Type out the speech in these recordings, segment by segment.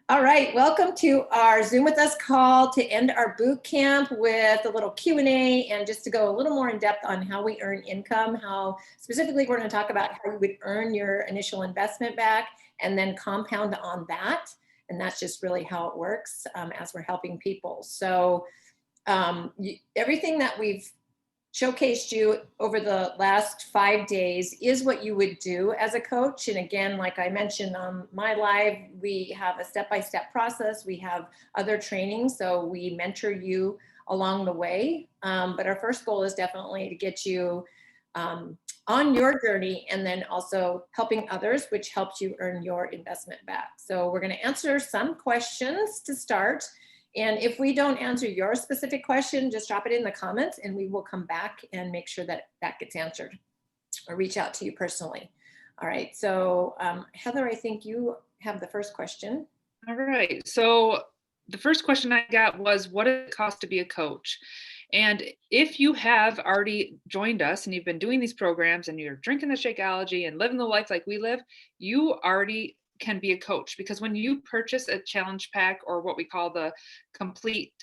All right, welcome to our Zoom with Us call to end our boot camp with a little Q&A and just to go a little more in depth on how we earn income, how specifically we're going to talk about how you would earn your initial investment back and then compound on that. And that's just really how it works as we're helping people. So everything that we've showcased you over the last 5 days is what you would do as a coach. And again, like I mentioned on my live, we have a step-by-step process. We have other trainings, so we mentor you along the way. But our first goal is definitely to get you on your journey and then also helping others, which helps you earn your investment back. So we're going to answer some questions to start. And if we don't answer your specific question, just drop it in the comments and we will come back and make sure that that gets answered or reach out to you personally. All right, so Heather, I think you have the first question. All right, so the first question I got was, what does it cost to be a coach? And if you have already joined us and you've been doing these programs and you're drinking the Shakeology and living the life like we live, you already can be a coach, because when you purchase a challenge pack or what we call the complete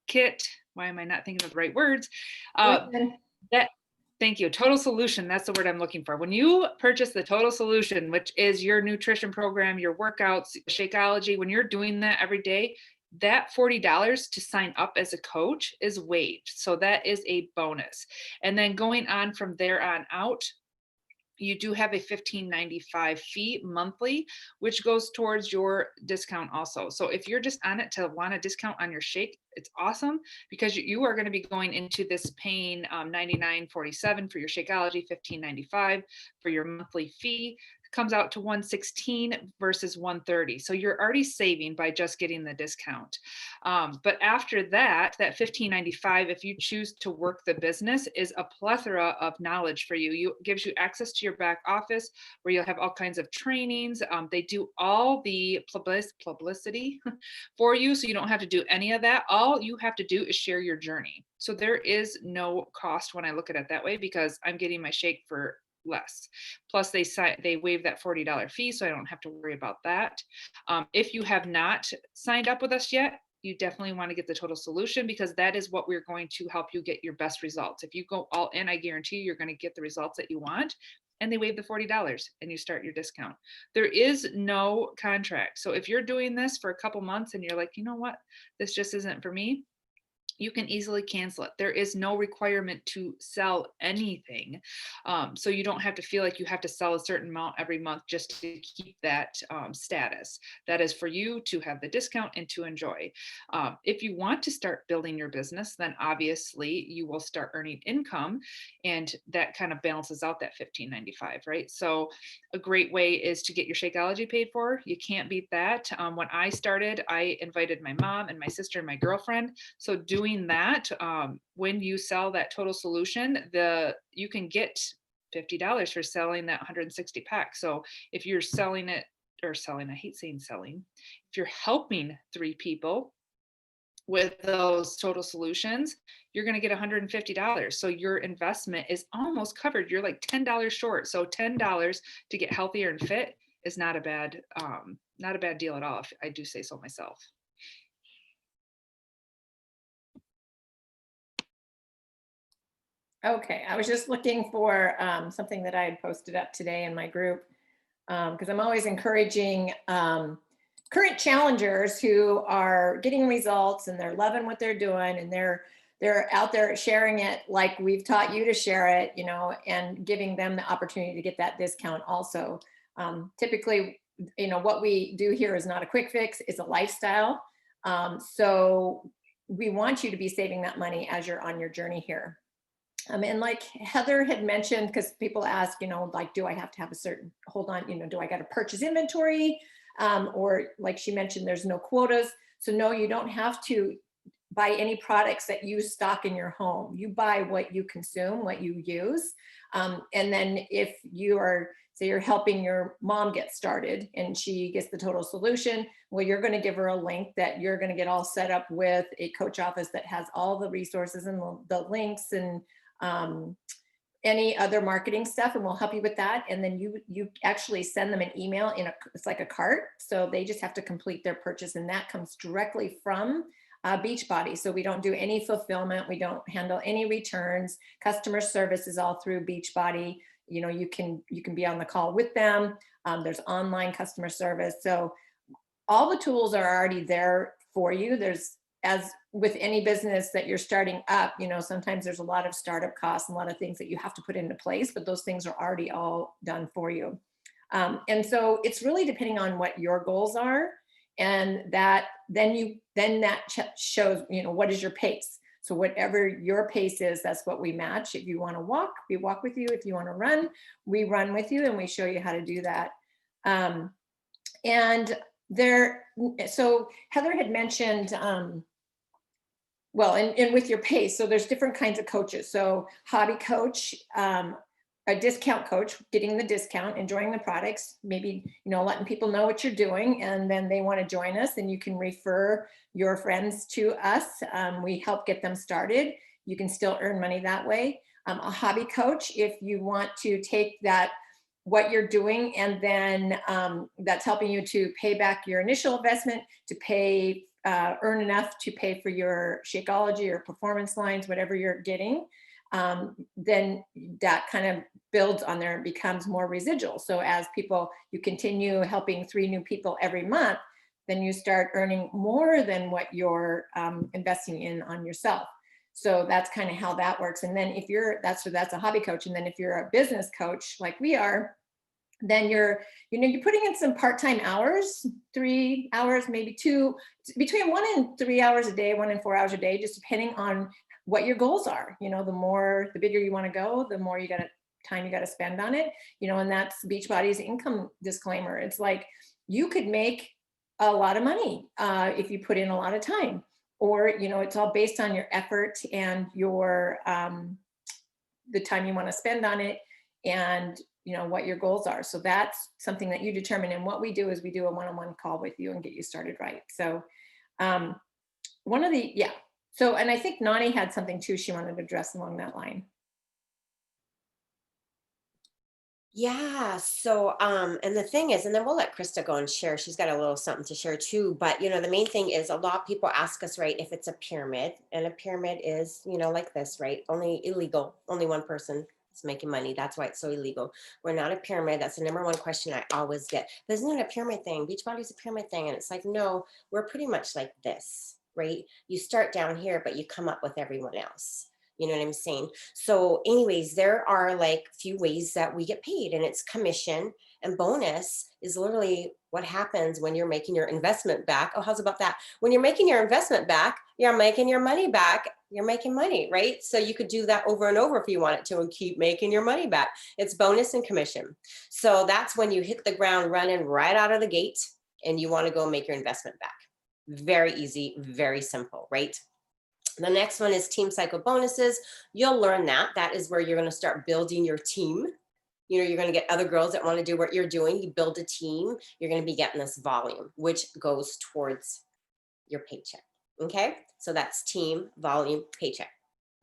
kit, why am I not thinking of the right words? Thank you. Total solution. That's the word I'm looking for. When you purchase the total solution, which is your nutrition program, your workouts, Shakeology, when you're doing that every day, that $40 to sign up as a coach is waived. So that is a bonus. And then going on from there on out, you do have a $15.95 fee monthly, which goes towards your discount also. So if you're just on it to want a discount on your shake, it's awesome, because you are going to be going into this paying $99.47 for your Shakeology, $15.95 for your monthly fee. Comes out to $116 versus $130. So you're already saving by just getting the discount. But after that, that $15.95, if you choose to work the business, is a plethora of knowledge for you. It gives you access to your back office where you'll have all kinds of trainings. They do all the publicity for you, so you don't have to do any of that. All you have to do is share your journey. So there is no cost when I look at it that way, because I'm getting my shake for less. Plus they waive that $40 fee, so I don't have to worry about that. If you have not signed up with us yet, you definitely want to get the total solution, because that is what we're going to help you get your best results. If you go all in, I guarantee you're going to get the results that you want, and they waive the $40 and you start your discount. There is no contract. So if you're doing this for a couple months and you're like, you know what, this just isn't for me, you can easily cancel it. There is no requirement to sell anything. So you don't have to feel like you have to sell a certain amount every month just to keep that status. That is for you to have the discount and to enjoy. If you want to start building your business, then obviously you will start earning income, and that kind of balances out that $15.95, right? So a great way is to get your Shakeology paid for. You can't beat that. When I started, I invited my mom and my sister and my girlfriend. So doing that, when you sell that total solution, you can get $50 for selling that 160 pack. So if you're selling it, or selling, I hate saying selling, if you're helping 3 people with those total solutions, you're going to get $150. So your investment is almost covered. You're like $10 short. So $10 to get healthier and fit is not a bad deal at all, if I do say so myself. Okay, I was just looking for something that I had posted up today in my group, because I'm always encouraging current challengers who are getting results and they're loving what they're doing, and they're out there sharing it like we've taught you to share it, you know, and giving them the opportunity to get that discount also. Typically, you know, what we do here is not a quick fix, it's a lifestyle. So we want you to be saving that money as you're on your journey here. And like Heather had mentioned, because people ask, you know, like, do I have to have a certain, hold on, you know, do I got to purchase inventory? Or like she mentioned, there's no quotas. So no, you don't have to buy any products that you stock in your home. You buy what you consume, what you use. And then if you are, say you're helping your mom get started and she gets the total solution, well, you're going to give her a link that you're going to get all set up with a coach office that has all the resources and the links and any other marketing stuff, and we'll help you with that. And then you actually send them an email in it's like a cart. So they just have to complete their purchase, and that comes directly from Beachbody. So we don't do any fulfillment. We don't handle any returns. Customer service is all through Beachbody. You know, you can be on the call with them. There's online customer service. So all the tools are already there for you. There's, as with any business that you're starting up, you know, sometimes there's a lot of startup costs and a lot of things that you have to put into place, but those things are already all done for you. And so it's really depending on what your goals are, and that then that shows, you know, what is your pace. So whatever your pace is, that's what we match. If you want to walk, we walk with you. If you want to run, we run with you, and we show you how to do that. And there, so Heather had mentioned, well, and with your pace, so there's different kinds of coaches. So hobby coach, a discount coach, getting the discount, enjoying the products, maybe, you know, letting people know what you're doing, and then they want to join us, and you can refer your friends to us. We help get them started. You can still earn money that way. A hobby coach, if you want to take that, what you're doing, and then that's helping you to pay back your initial investment, to pay, earn enough to pay for your Shakeology or performance lines, whatever you're getting. Then that kind of builds on there and becomes more residual. So as people, you continue helping 3 new people every month, then you start earning more than what you're investing in on yourself. So that's kind of how that works. And then if you're, that's a hobby coach. And then if you're a business coach like we are, then you're putting in some part-time hours, 3 hours, maybe 2, between 1 and 3 hours a day, 1 and 4 hours a day, just depending on what your goals are. You know, the bigger you want to go, the more time you got to spend on it, you know. And that's Beachbody's income disclaimer. It's like, you could make a lot of money if you put in a lot of time, or, you know, it's all based on your effort and your the time you want to spend on it, and, you know, what your goals are. So that's something that you determine. And what we do is we do a one-on-one call with you and get you started right. So so, and I think Nani had something too she wanted to address along that line. Yeah. So, and the thing is, and then we'll let Krista go and share. She's got a little something to share too. But, you know, the main thing is, a lot of people ask us, right, if it's a pyramid, and a pyramid is, you know, like this, right? Only illegal, only one person is making money. That's why it's so illegal. We're not a pyramid. That's the number one question I always get. But isn't it a pyramid thing? Beachbody's a pyramid thing. And it's like, no, we're pretty much like this, right? You start down here, but you come up with everyone else. You know what I'm saying? So anyways, there are like a few ways that we get paid, and it's commission, and bonus is literally what happens when you're making your investment back. Oh, how's about that? When you're making your investment back, you're making your money back, you're making money, right? So you could do that over and over if you wanted to and keep making your money back. It's bonus and commission. So that's when you hit the ground running right out of the gate, and you want to go make your investment back. Very easy, very simple, right? The next one is team cycle bonuses. You'll learn that. That is where you're going to start building your team. You know, you're going to get other girls that want to do what you're doing. You build a team. You're going to be getting this volume, which goes towards your paycheck. Okay. So that's team, volume, paycheck.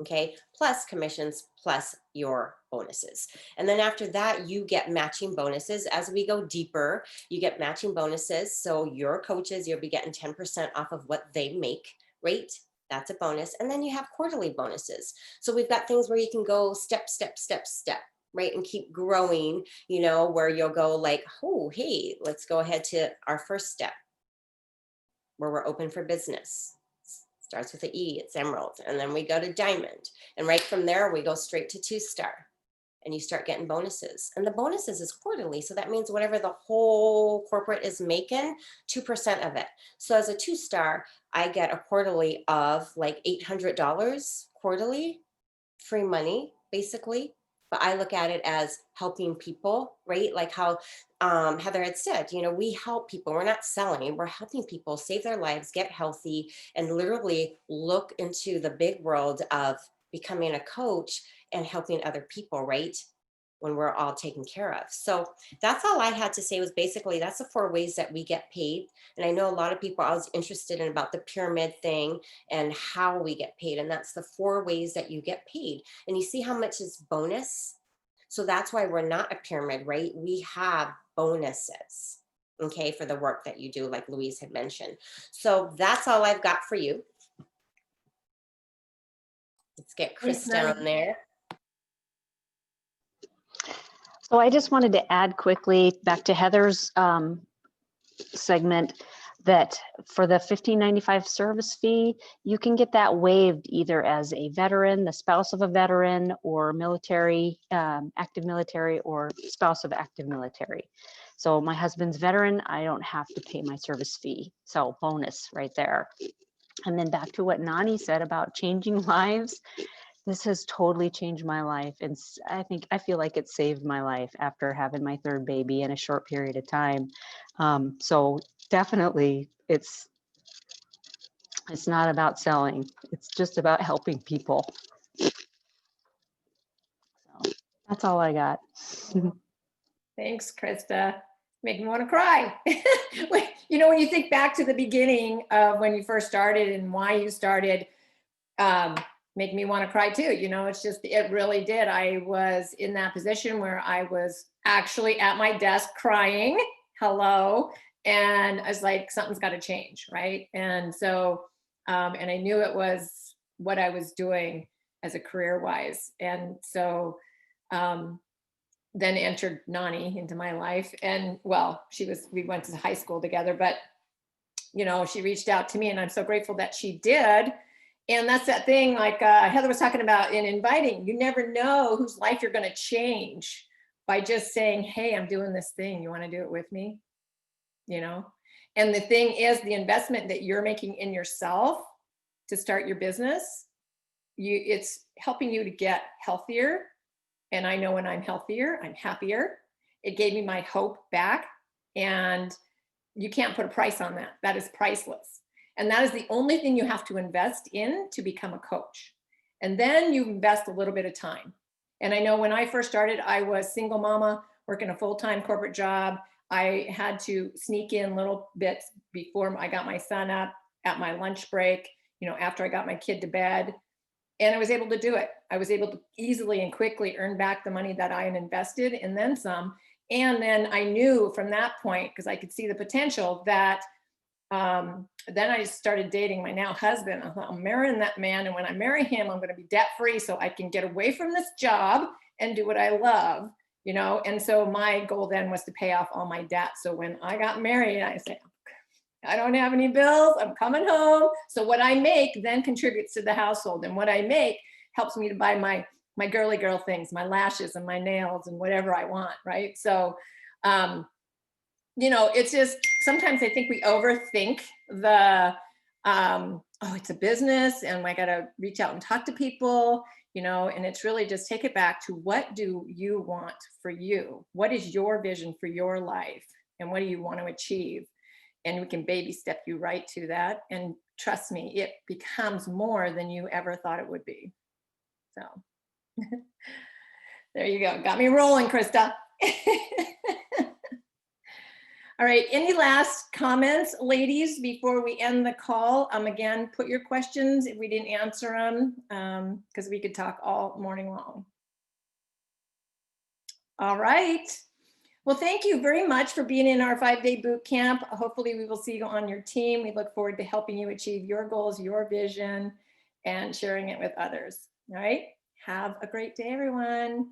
Okay. Plus commissions, plus your bonuses. And then after that, you get matching bonuses. As we go deeper, you get matching bonuses. So your coaches, you'll be getting 10% off of what they make, right? That's a bonus. And then you have quarterly bonuses. So we've got things where you can go step, step, step, step, right? And keep growing, you know, where you'll go like, oh, hey, let's go ahead to our first step where we're open for business. Starts with an E, it's emerald. And then we go to diamond. And right from there, we go straight to 2-star. And you start getting bonuses. And the bonuses is quarterly. So that means whatever the whole corporate is making, 2% of it. So as a 2-star, I get a quarterly of like $800 quarterly, free money, basically. But I look at it as helping people, right? Like how Heather had said, you know, we help people. We're not selling. We're helping people save their lives, get healthy, and literally look into the big world of becoming a coach and helping other people, right? When we're all taken care of. So that's all I had to say, was basically that's the 4 ways that we get paid. And I know a lot of people are always interested in about the pyramid thing and how we get paid. And that's the 4 ways that you get paid. And you see how much is bonus So that's why we're not a pyramid, right? We have bonuses, okay, for the work that you do, like Louise had mentioned. So that's all I've got for you. Let's get Chris Thanks, down Nani. there. So I just wanted to add quickly back to Heather's segment that for the $15.95 service fee, you can get that waived either as a veteran, the spouse of a veteran, or military, active military, or spouse of active military. So my husband's veteran, I don't have to pay my service fee. So bonus right there. And then back to what Nani said about changing lives. This has totally changed my life. And I feel like it saved my life after having my third baby in a short period of time. So definitely it's not about selling. It's just about helping people. So that's all I got. Thanks, Krista. Make me want to cry. You know, when you think back to the beginning of when you first started and why you started, make me want to cry too. You know, it's just, it really did. I was in that position where I was actually at my desk crying, hello. And I was like, something's got to change, right? And so, and I knew it was what I was doing as a career wise. And so, then entered Nani into my life. And well, we went to high school together, but you know, she reached out to me and I'm so grateful that she did. And that's that thing, like Heather was talking about in inviting, you never know whose life you're going to change by just saying, hey, I'm doing this thing. You want to do it with me? You know? And the thing is, the investment that you're making in yourself to start your business, it's helping you to get healthier. And I know when I'm healthier, I'm happier. It gave me my hope back. And you can't put a price on that. That is priceless. And that is the only thing you have to invest in to become a coach. And then you invest a little bit of time. And I know when I first started, I was single mama, working a full-time corporate job. I had to sneak in little bits before I got my son up at my lunch break, you know, after I got my kid to bed. And I was able to do it. I was able to easily and quickly earn back the money that I had invested and then some. And then I knew from that point, because I could see the potential, that then I started dating my now husband. I thought, I'm marrying that man. And when I marry him, I'm going to be debt free so I can get away from this job and do what I love, you know? And so my goal then was to pay off all my debt. So when I got married, I said, I don't have any bills. I'm coming home. So what I make then contributes to the household. And what I make helps me to buy my girly girl things, my lashes and my nails and whatever I want, right? So, you know, it's just, sometimes I think we overthink the, oh, it's a business and I got to reach out and talk to people, you know, and it's really just take it back to what do you want for you? What is your vision for your life? And what do you want to achieve? And we can baby step you right to that. And trust me, it becomes more than you ever thought it would be. So there you go. Got me rolling, Krista. All right, any last comments, ladies, before we end the call? Again, put your questions if we didn't answer them, because we could talk all morning long. All right. Well, thank you very much for being in our 5-day boot camp. Hopefully we will see you on your team. We look forward to helping you achieve your goals, your vision, and sharing it with others. All right. Have a great day, everyone.